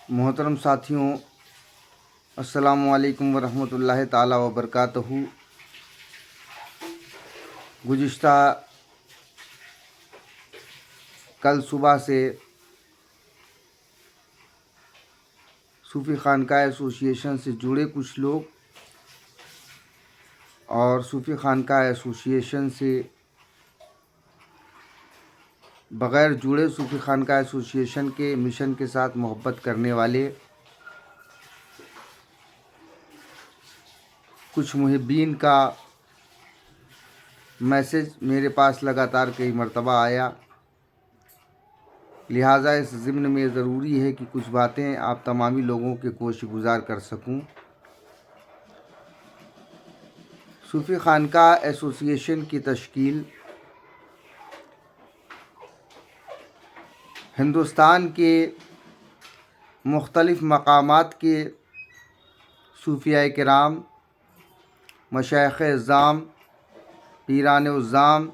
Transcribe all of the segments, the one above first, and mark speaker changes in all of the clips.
Speaker 1: मोहतरम साथियों, अस्सलामु अलैकुम वरहमतुल्लाहि ताला व बरकातहू। गुज़िश्ता कल सुबह से सूफ़ी खानका एसोसिएशन से जुड़े कुछ लोग और सूफ़ी खानका एसोसिएशन से बग़ैर जुड़े सूफ़ी खानका एसोसिएशन के मिशन के साथ मोहब्बत करने वाले कुछ मुहिब्बीन का मैसेज मेरे पास लगातार कई मरतबा आया। लिहाजा इस ज़िम्न में ज़रूरी है कि कुछ बातें आप तमामी लोगों के गोश गुज़ार कर सकूं। सूफ़ी खानका एसोसिएशन की तश्कील हिंदुस्तान के मुख्तलिफ़ मकामात के सूफ़ियाए किराम, मशाइख़ इज़्ज़ाम, पीरान उज़्ज़ाम,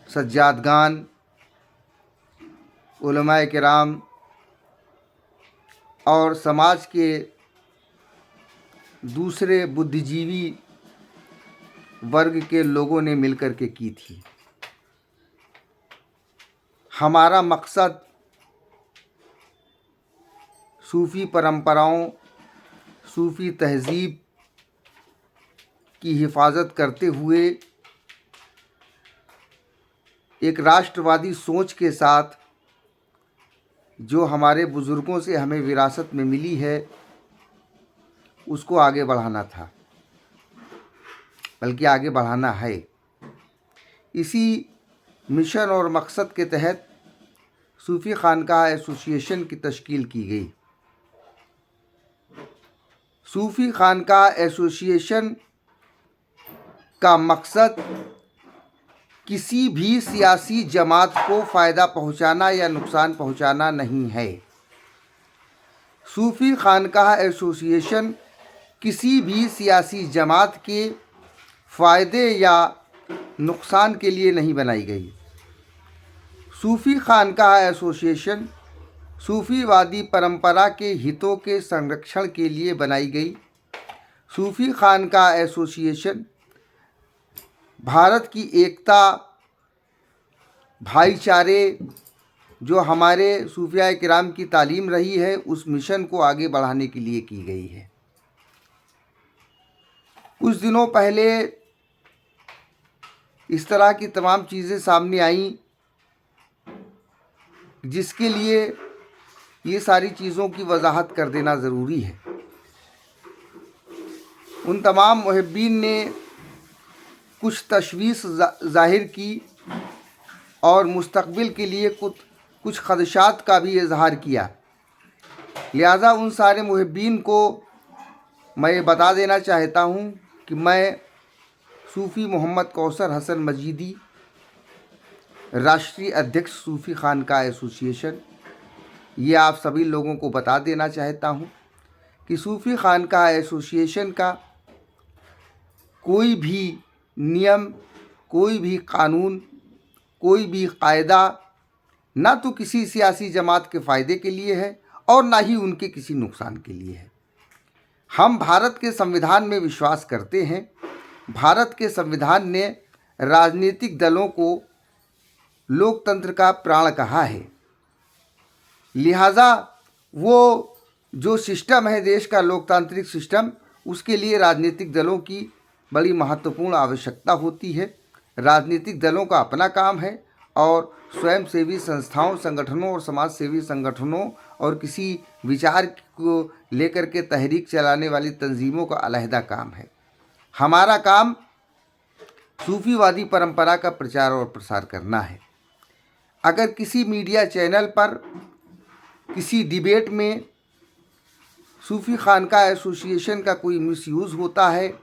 Speaker 1: सज्जादगान, उलमाए किराम और समाज के दूसरे बुद्धिजीवी वर्ग के लोगों ने मिलकर के की थी। हमारा मकसद सूफ़ी परंपराओं, सूफ़ी तहज़ीब की हिफाजत करते हुए एक राष्ट्रवादी सोच के साथ जो हमारे बुज़ुर्गों से हमें विरासत में मिली है उसको आगे बढ़ाना था, बल्कि आगे बढ़ाना है। इसी मिशन और मकसद के तहत सूफ़ी खानका एसोसिएशन की तश्कील की गई। सूफ़ी खानका एसोसिएशन का मकसद किसी भी सियासी जमात को फ़ायदा पहुंचाना या नुकसान पहुंचाना नहीं है। सूफ़ी खानका एसोसिएशन किसी भी सियासी जमात के फ़ायदे या नुकसान के लिए नहीं बनाई गई। सूफ़ी खानका एसोसिएशन सूफ़ीवादी परंपरा के हितों के संरक्षण के लिए बनाई गई। सूफ़ी खानका एसोसिएशन भारत की एकता, भाईचारे जो हमारे सूफिया किराम की तालीम रही है उस मिशन को आगे बढ़ाने के लिए की गई है। कुछ दिनों पहले इस तरह की तमाम चीज़ें सामने आईं जिसके लिए ये सारी चीज़ों की वजाहत कर देना ज़रूरी है। उन तमाम मुहिब्बीन ने कुछ तशवीश ज़ाहिर की और मुस्तक़बिल के लिए कुछ ख़दशात का भी इजहार किया। लिहाजा उन सारे मुहिब्बीन को मैं ये बता देना चाहता हूँ कि मैं सूफ़ी मोहम्मद कौसर हसन मजीदी, राष्ट्रीय अध्यक्ष सूफ़ी खानका एसोसिएशन, ये आप सभी लोगों को बता देना चाहता हूँ कि सूफ़ी खानका एसोसिएशन का कोई भी नियम, कोई भी कानून, कोई भी कायदा ना तो किसी सियासी जमात के फ़ायदे के लिए है और ना ही उनके किसी नुकसान के लिए है। हम भारत के संविधान में विश्वास करते हैं। भारत के संविधान ने राजनीतिक दलों को लोकतंत्र का प्राण कहा है। लिहाजा वो जो सिस्टम है देश का लोकतांत्रिक सिस्टम, उसके लिए राजनीतिक दलों की बड़ी महत्वपूर्ण आवश्यकता होती है। राजनीतिक दलों का अपना काम है और स्वयंसेवी संस्थाओं, संगठनों और समाज सेवी संगठनों और किसी विचार को लेकर के तहरीक चलाने वाली तंजीमों का अलहदा काम है। हमारा काम सूफीवादी परंपरा का प्रचार और प्रसार करना है। अगर किसी मीडिया चैनल पर किसी डिबेट में सूफ़ी खानका एसोसिएशन का कोई मिसयूज़ होता है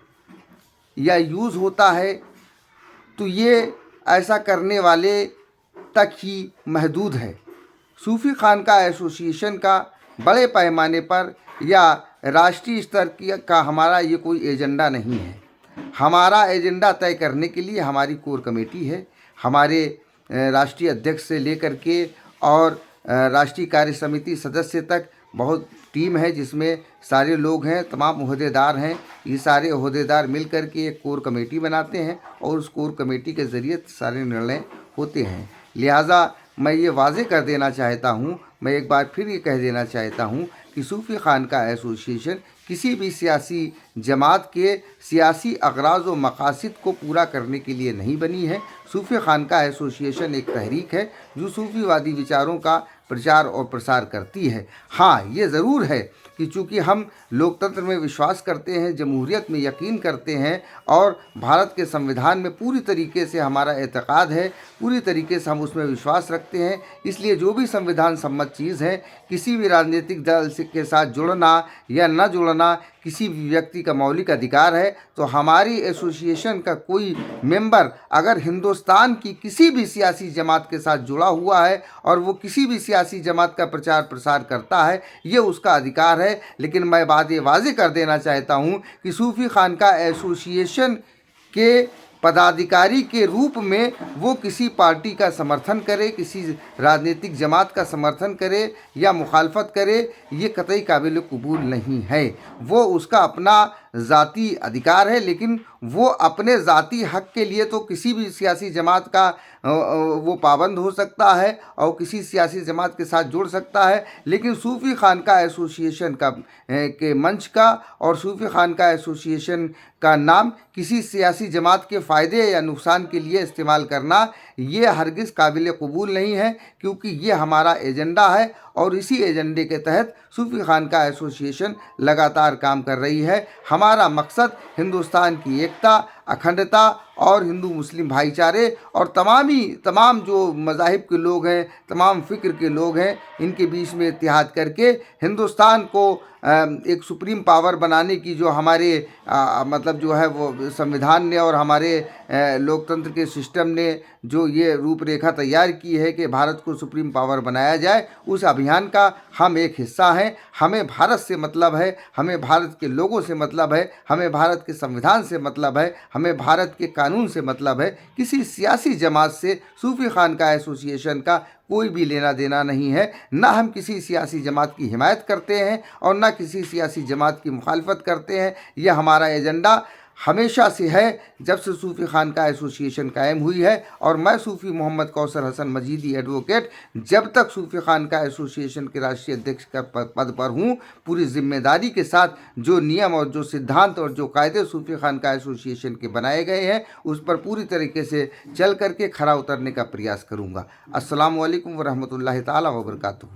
Speaker 1: या यूज़ होता है तो ये ऐसा करने वाले तक ही महदूद है। सूफ़ी खानका एसोसिएशन का बड़े पैमाने पर या राष्ट्रीय स्तर का हमारा ये कोई एजेंडा नहीं है। हमारा एजेंडा तय करने के लिए हमारी कोर कमेटी है। हमारे राष्ट्रीय अध्यक्ष से लेकर के और राष्ट्रीय कार्य समिति सदस्य तक बहुत टीम है जिसमें सारे लोग हैं, तमाम ओहदेदार हैं। ये सारे ओहदेदार मिल कर के एक कोर कमेटी बनाते हैं और उस कोर कमेटी के ज़रिए सारे निर्णय होते हैं। लिहाजा मैं ये वाज़े कर देना चाहता हूँ, मैं एक बार फिर ये कह देना चाहता हूँ कि सूफ़ी खानका एसोसिएशन किसी भी सियासी जमात के सियासी अगराज़ व मकासद को पूरा करने के लिए नहीं बनी है। सूफ़ी खानका एसोसिएशन एक तहरीक है जो सूफ़ीवादी विचारों का प्रचार और प्रसार करती है। हाँ, ये ज़रूर है कि चूँकि हम लोकतंत्र में विश्वास करते हैं, जमहूरियत में यकीन करते हैं और भारत के संविधान में पूरी तरीके से हमारा एतक़ाद है, पूरी तरीके से हम उसमें विश्वास रखते हैं, इसलिए जो भी संविधान सम्मत चीज़ है, किसी भी राजनीतिक दल के साथ जुड़ना या न जुड़ना किसी भी व्यक्ति का मौलिक अधिकार है। तो हमारी एसोसिएशन का कोई मेंबर अगर हिंदुस्तान की किसी भी सियासी जमात के साथ जुड़ा हुआ है और वो किसी भी सियासी जमात का प्रचार प्रसार करता है, ये उसका अधिकार है। लेकिन मैं बात ये वाज़े कर देना चाहता हूँ कि सूफ़ी खानका एसोसिएशन के पदाधिकारी के रूप में वो किसी पार्टी का समर्थन करे, किसी राजनीतिक जमात का समर्थन करे या मुखालफत करे, ये कतई काबिल कबूल नहीं है। वो उसका अपना ज़ाती अधिकार है, लेकिन वो अपने ज़ाती हक़ के लिए तो किसी भी सियासी जमात का वो पाबंद हो सकता है और किसी सियासी जमात के साथ जुड़ सकता है। लेकिन सूफ़ी खानका एसोसिएशन का के मंच का और सूफ़ी खानका एसोसिएशन का नाम किसी सियासी जमात के फ़ायदे या नुकसान के लिए इस्तेमाल करना ये हरगिज़ काबिल कबूल नहीं है, क्योंकि ये हमारा एजेंडा है और इसी एजेंडे के तहत सूफ़ी खानका एसोसिएशन लगातार काम कर रही है। हमारा मकसद हिंदुस्तान की एकता, अखंडता और हिंदू मुस्लिम भाईचारे और तमाम जो मज़ाहिब के लोग हैं, तमाम फ़िक्र के लोग हैं, इनके बीच में इत्तेहाद करके हिंदुस्तान को एक सुप्रीम पावर बनाने की जो हमारे मतलब जो है वो संविधान ने और हमारे लोकतंत्र के सिस्टम ने जो ये रूपरेखा तैयार की है कि भारत को सुप्रीम पावर बनाया जाए, उस अभियान का हम एक हिस्सा हैं। हमें भारत से मतलब है, हमें भारत के लोगों से मतलब है, हमें भारत के संविधान से मतलब है, हमें भारत के कानून से मतलब है। किसी सियासी जमात से सूफ़ी खानका एसोसिएशन का कोई भी लेना देना नहीं है। ना हम किसी सियासी जमात की हिमायत करते हैं और ना किसी सियासी जमात की मुखालफत करते हैं। यह हमारा एजेंडा हमेशा से है, जब से सूफ़ी खानका एसोसिएशन कायम हुई है। और मैं सूफ़ी मोहम्मद कौसर हसन मजीदी एडवोकेट जब तक सूफ़ी खानका एसोसिएशन के राष्ट्रीय अध्यक्ष का पद पर हूँ, पूरी जिम्मेदारी के साथ जो नियम और जो सिद्धांत और जो कायदे सूफ़ी खानका एसोसिएशन के बनाए गए हैं, उस पर पूरी तरीके से चल करके खरा उतरने का प्रयास करूँगा। अस्सलामु अलैकुम व रहमतुल्लाहि ताला व बरकातुहू।